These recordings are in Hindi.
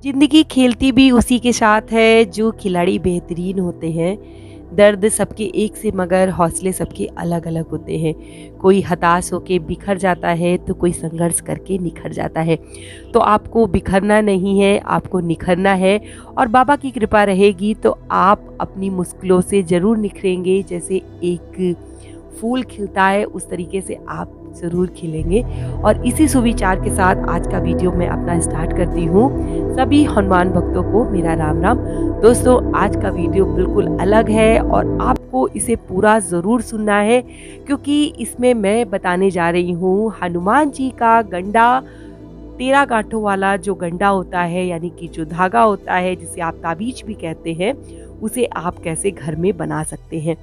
जिंदगी खेलती भी उसी के साथ है जो खिलाड़ी बेहतरीन होते हैं। दर्द सबके एक से मगर हौसले सबके अलग अलग होते हैं। कोई हताश होके बिखर जाता है तो कोई संघर्ष करके निखर जाता है। तो आपको बिखरना नहीं है, आपको निखरना है। और बाबा की कृपा रहेगी तो आप अपनी मुश्किलों से ज़रूर निखरेंगे। जैसे एक फूल खिलता है उस तरीके से आप ज़रूर खिलेंगे। और इसी सुविचार के साथ आज का वीडियो मैं अपना स्टार्ट करती हूँ। सभी हनुमान भक्तों को मेरा राम राम। दोस्तों, आज का वीडियो बिल्कुल अलग है और आपको इसे पूरा ज़रूर सुनना है, क्योंकि इसमें मैं बताने जा रही हूँ हनुमान जी का गंडा, 13 गांठों वाला जो गंडा होता है, यानी कि जो धागा होता है जिसे आप ताबीज भी कहते हैं, उसे आप कैसे घर में बना सकते हैं।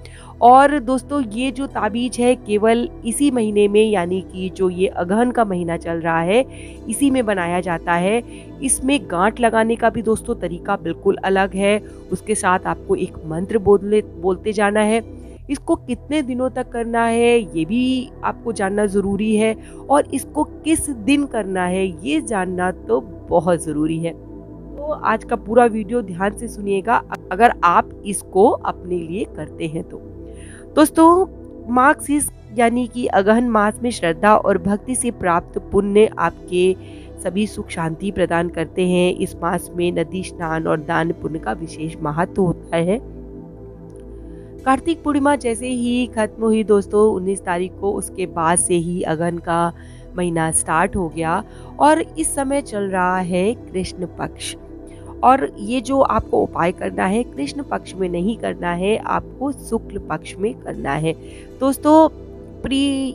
और दोस्तों, ये जो ताबीज है केवल इसी महीने में, यानी कि जो ये अगहन का महीना चल रहा है, इसी में बनाया जाता है। इसमें गांठ लगाने का भी दोस्तों तरीका बिल्कुल अलग है। उसके साथ आपको एक मंत्र बोलते जाना है। इसको कितने दिनों तक करना है ये भी आपको जानना ज़रूरी है, और इसको किस दिन करना है ये जानना तो बहुत ज़रूरी है। तो आज का पूरा वीडियो ध्यान से सुनिएगा अगर आप इसको अपने लिए करते हैं तो। दोस्तों, मार्गशीर्ष यानी कि अगहन मास में श्रद्धा और भक्ति से प्राप्त पुण्य आपके सभी सुख शांति प्रदान करते हैं। इस मास में नदी स्नान और दान पुण्य का विशेष महत्व होता है। कार्तिक पूर्णिमा जैसे ही खत्म हुई दोस्तों 19 तारीख को, उसके बाद से ही अगहन का महीना स्टार्ट हो गया और इस समय चल रहा है कृष्ण पक्ष। और ये जो आपको उपाय करना है कृष्ण पक्ष में नहीं करना है, आपको शुक्ल पक्ष में करना है। दोस्तों,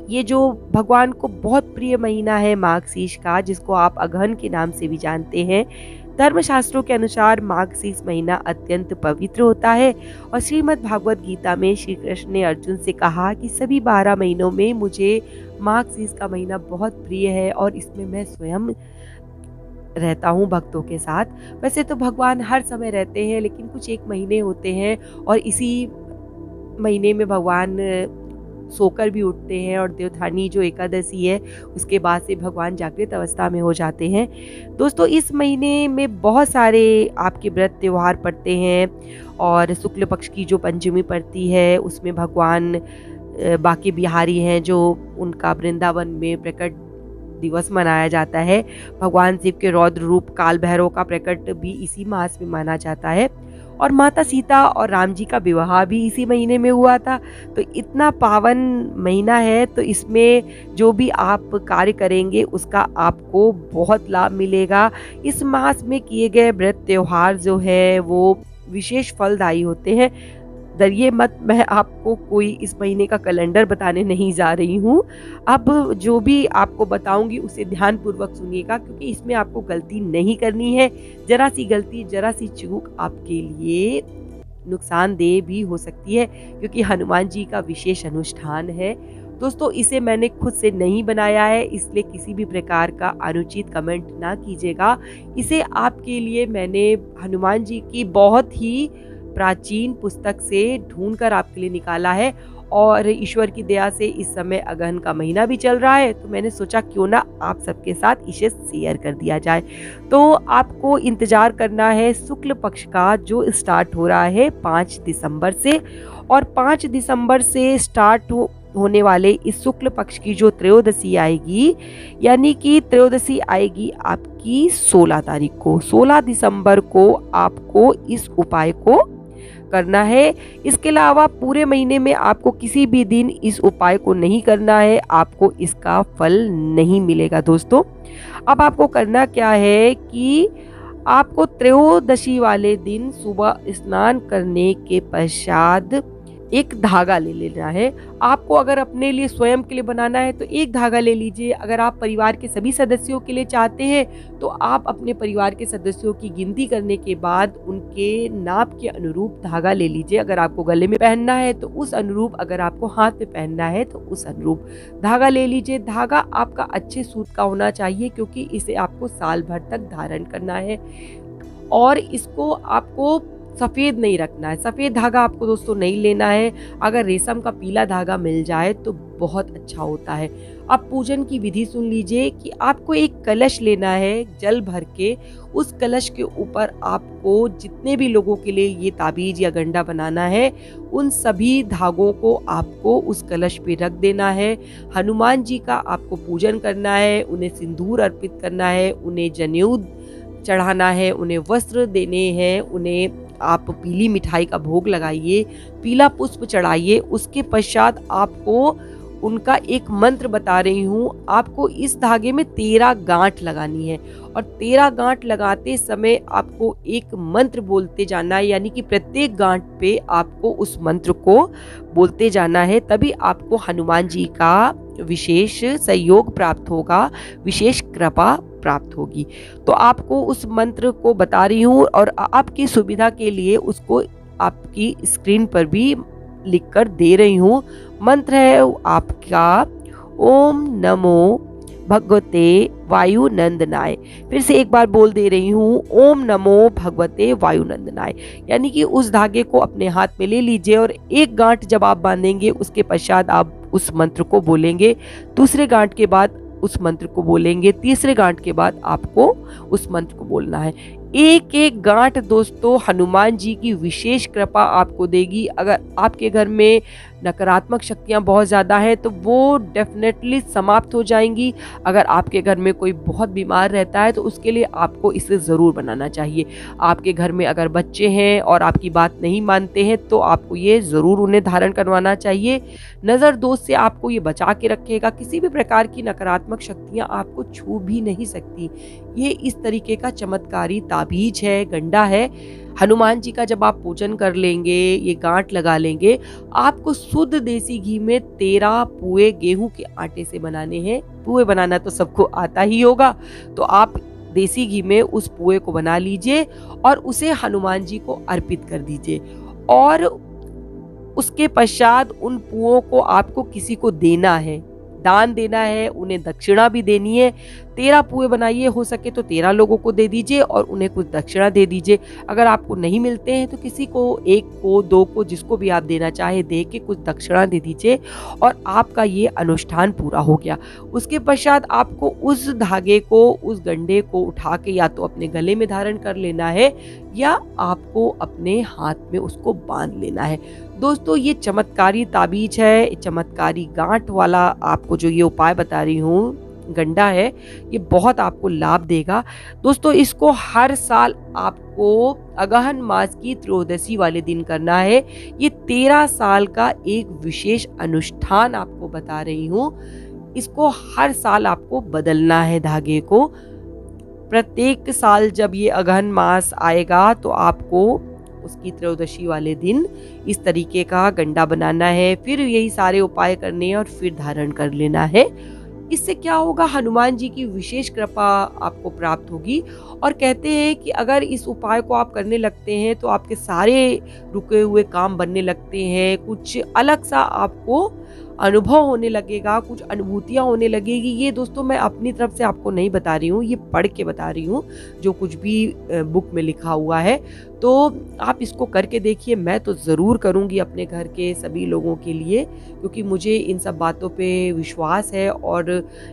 ये जो भगवान को बहुत प्रिय महीना है मार्गशीर्ष का, जिसको आप अगहन के नाम से भी जानते हैं। धर्मशास्त्रों के अनुसार मार्गशीर्ष महीना अत्यंत पवित्र होता है और श्रीमद् भागवत गीता में श्री कृष्ण ने अर्जुन से कहा कि सभी 12 महीनों में मुझे मार्गशीर्ष का महीना बहुत प्रिय है और इसमें मैं स्वयं रहता हूँ भक्तों के साथ। वैसे तो भगवान हर समय रहते हैं, लेकिन कुछ एक महीने होते हैं और इसी महीने में भगवान सोकर भी उठते हैं, और देवधानी जो एकादशी है उसके बाद से भगवान जागृत अवस्था में हो जाते हैं। दोस्तों, इस महीने में बहुत सारे आपके व्रत त्यौहार पड़ते हैं, और शुक्ल पक्ष की जो पंचमी पड़ती है उसमें भगवान बांके बिहारी हैं, जो उनका वृंदावन में प्रकट दिवस मनाया जाता है। भगवान शिव के रौद्र रूप काल भैरव का प्रकट भी इसी मास में माना जाता है, और माता सीता और राम जी का विवाह भी इसी महीने में हुआ था। तो इतना पावन महीना है, तो इसमें जो भी आप कार्य करेंगे उसका आपको बहुत लाभ मिलेगा। इस मास में किए गए व्रत त्योहार जो है वो विशेष फलदायी होते हैं। डरिए मत, मैं आपको कोई इस महीने का कैलेंडर बताने नहीं जा रही हूँ। अब जो भी आपको बताऊंगी उसे ध्यानपूर्वक सुनिएगा, क्योंकि इसमें आपको गलती नहीं करनी है। जरा सी गलती, जरा सी चूक आपके लिए नुकसानदेह भी हो सकती है, क्योंकि हनुमान जी का विशेष अनुष्ठान है। दोस्तों, इसे मैंने खुद से नहीं बनाया है, इसलिए किसी भी प्रकार का अनुचित कमेंट ना कीजिएगा। इसे आपके लिए मैंने हनुमान जी की बहुत ही प्राचीन पुस्तक से ढूंढकर आपके लिए निकाला है, और ईश्वर की दया से इस समय अगहन का महीना भी चल रहा है, तो मैंने सोचा क्यों ना आप सबके साथ इसे शेयर कर दिया जाए। तो आपको इंतजार करना है शुक्ल पक्ष का, जो स्टार्ट हो रहा है 5 दिसंबर से, और 5 दिसंबर से स्टार्ट होने वाले इस शुक्ल पक्ष की जो त्रयोदशी आएगी, यानी कि त्रयोदशी आएगी आपकी 16 तारीख को। 16 दिसंबर को आपको इस उपाय को करना है। इसके अलावा पूरे महीने में आपको किसी भी दिन इस उपाय को नहीं करना है, आपको इसका फल नहीं मिलेगा। दोस्तों, अब आपको करना क्या है कि आपको त्रयोदशी वाले दिन सुबह स्नान करने के पश्चात एक धागा ले लेना है। आपको अगर अपने लिए स्वयं के लिए बनाना है तो एक धागा ले लीजिए। अगर आप परिवार के सभी सदस्यों के लिए चाहते हैं तो आप अपने परिवार के सदस्यों की गिनती करने के बाद उनके नाप के अनुरूप धागा ले लीजिए। अगर आपको गले में पहनना है तो उस अनुरूप, अगर आपको हाथ में पहनना है तो उस अनुरूप धागा ले लीजिए। धागा आपका अच्छे सूत का होना चाहिए, क्योंकि इसे आपको साल भर तक धारण करना है, और इसको आपको सफ़ेद नहीं रखना है, सफ़ेद धागा आपको दोस्तों नहीं लेना है। अगर रेशम का पीला धागा मिल जाए तो बहुत अच्छा होता है। अब पूजन की विधि सुन लीजिए कि आपको एक कलश लेना है जल भर के। उस कलश के ऊपर आपको जितने भी लोगों के लिए ये ताबीज या गंडा बनाना है, उन सभी धागों को आपको उस कलश पे रख देना है। हनुमान जी का आपको पूजन करना है, उन्हें सिंदूर अर्पित करना है, उन्हें जनेऊ चढ़ाना है, उन्हें वस्त्र देने हैं, उन्हें आप पीली मिठाई का भोग लगाइए, पीला पुष्प चढ़ाइए। उसके पश्चात आपको उनका एक मंत्र बता रही हूँ, आपको इस धागे में 13 गांठ लगानी है और 13 गांठ लगाते समय आपको एक मंत्र बोलते जाना है, यानी कि प्रत्येक गांठ पे आपको उस मंत्र को बोलते जाना है। तभी आपको हनुमान जी का विशेष सहयोग प्राप्त होगा, विशेष कृपा प्राप्त होगी। तो आपको उस मंत्र को बता रही हूँ और आपकी सुविधा के लिए उसको आपकी स्क्रीन पर भी लिख कर दे रही हूँ। मंत्र है आपका ओम नमो भगवते वायुनंदनाय। फिर से एक बार बोल दे रही हूँ, ओम नमो भगवते वायुनंदनाय। यानी कि उस धागे को अपने हाथ में ले लीजिए और एक गांठ जब आप बांधेंगे उसके पश्चात आप उस मंत्र को बोलेंगे, दूसरे गांठ के बाद उस मंत्र को बोलेंगे, तीसरे गांठ के बाद आपको उस मंत्र को बोलना है। एक एक गांठ दोस्तों हनुमान जी की विशेष कृपा आपको देगी। अगर आपके घर में नकारात्मक शक्तियां बहुत ज़्यादा हैं तो वो डेफिनेटली समाप्त हो जाएंगी। अगर आपके घर में कोई बहुत बीमार रहता है तो उसके लिए आपको इसे ज़रूर बनाना चाहिए। आपके घर में अगर बच्चे हैं और आपकी बात नहीं मानते हैं तो आपको ये ज़रूर उन्हें धारण करवाना चाहिए। नज़र दोष से आपको ये बचा के रखेगा, किसी भी प्रकार की नकारात्मक शक्तियाँ आपको छू भी नहीं सकती। ये इस तरीके का चमत्कारी ताबीज है, गंडा है। हनुमान जी का जब आप पूजन कर लेंगे, ये गांठ लगा लेंगे, आपको शुद्ध देसी घी में 13 पुए गेहूं के आटे से बनाने हैं। पुए बनाना तो सबको आता ही होगा, तो आप देसी घी में उस पुए को बना लीजिए और उसे हनुमान जी को अर्पित कर दीजिए। और उसके पश्चात उन पुओं को आपको किसी को देना है, दान देना है, उन्हें दक्षिणा भी देनी है। 13 पुए बनाइए, हो सके तो 13 लोगों को दे दीजिए और उन्हें कुछ दक्षिणा दे दीजिए। अगर आपको नहीं मिलते हैं तो किसी को, एक को, दो को, जिसको भी आप देना चाहे दे के कुछ दक्षिणा दे दीजिए और आपका ये अनुष्ठान पूरा हो गया। उसके पश्चात आपको उस धागे को, उस गंडे को उठा के या तो अपने गले में धारण कर लेना है या आपको अपने हाथ में उसको बांध लेना है। दोस्तों ये चमत्कारी ताबीज है, चमत्कारी गांठ वाला आपको जो ये उपाय बता रही हूँ, गंडा है, ये बहुत आपको लाभ देगा। दोस्तों इसको हर साल आपको अगहन मास की त्रयोदशी वाले दिन करना है। ये 13 साल का एक विशेष अनुष्ठान आपको बता रही हूँ। इसको हर साल आपको बदलना है धागे को। प्रत्येक साल जब ये अगहन मास आएगा तो आपको उसकी त्रयोदशी वाले दिन इस तरीके का गंडा बनाना है, फिर यही सारे उपाय करने हैं और फिर धारण कर लेना है। इससे क्या होगा, हनुमान जी की विशेष कृपा आपको प्राप्त होगी। और कहते हैं कि अगर इस उपाय को आप करने लगते हैं तो आपके सारे रुके हुए काम बनने लगते हैं, कुछ अलग सा आपको अनुभव होने लगेगा, कुछ अनुभूतियाँ होने लगेगी। ये दोस्तों मैं अपनी तरफ से आपको नहीं बता रही हूँ, ये पढ़ के बता रही हूँ जो कुछ भी बुक में लिखा हुआ है। तो आप इसको करके देखिए, मैं तो ज़रूर करूँगी अपने घर के सभी लोगों के लिए, क्योंकि मुझे इन सब बातों पे विश्वास है और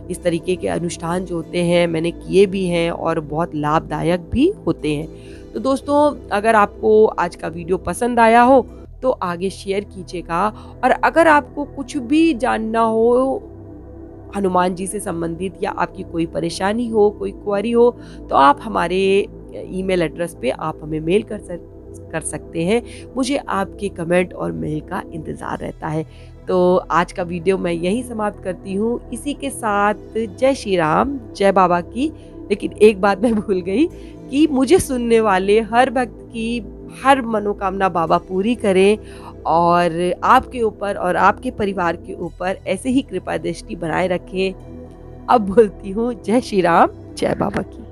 इस तरीके के अनुष्ठान जो होते हैं मैंने किए भी हैं और बहुत लाभदायक भी होते हैं। तो दोस्तों अगर आपको आज का वीडियो पसंद आया हो तो आगे शेयर कीजिएगा, और अगर आपको कुछ भी जानना हो हनुमान जी से संबंधित या आपकी कोई परेशानी हो, कोई क्वेरी हो, तो आप हमारे ईमेल एड्रेस पे आप हमें मेल कर सकते हैं। मुझे आपके कमेंट और मेल का इंतज़ार रहता है। तो आज का वीडियो मैं यहीं समाप्त करती हूँ। इसी के साथ जय श्री राम, जय बाबा की। लेकिन एक बात मैं भूल गई कि मुझे सुनने वाले हर भक्त की हर मनोकामना बाबा पूरी करें और आपके ऊपर और आपके परिवार के ऊपर ऐसे ही कृपा दृष्टि बनाए रखें। अब बोलती हूँ जय श्री राम, जय बाबा की।